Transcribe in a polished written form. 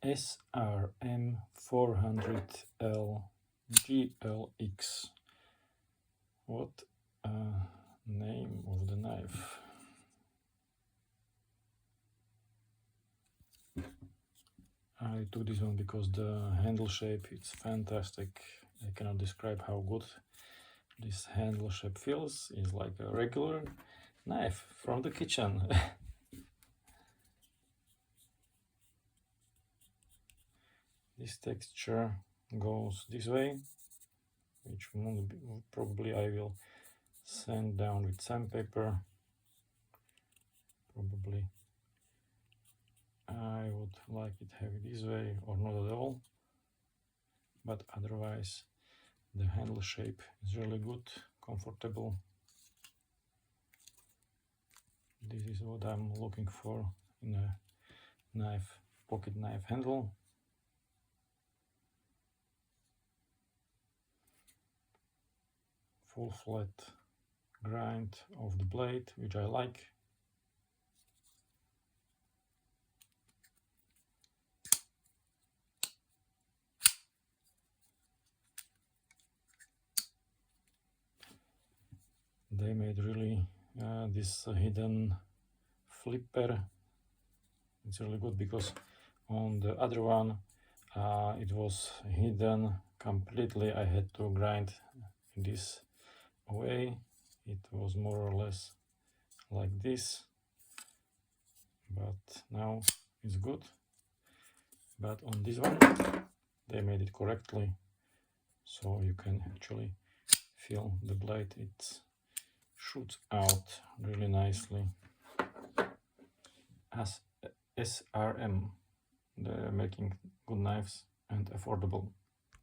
SRM 400L GLX. What name of the knife? I took this one because the handle shape, it's fantastic. I cannot describe how good this handle shape feels. It's like a regular knife from the kitchen. This texture goes this way, which probably I will sand down with sandpaper. Probably I would like it heavy this way or not at all, but otherwise the handle shape is really good, comfortable. This is what I'm looking for in a knife, pocket knife handle. Full flat grind of the blade, which I like. They made really this hidden flipper. It's really good because on the other one it was hidden completely. I had to grind this away. It was more or less like this, but now it's good. But on this one they made it correctly, so you can actually feel the blade. It shoots out really nicely. As SRM, they're making good knives and affordable.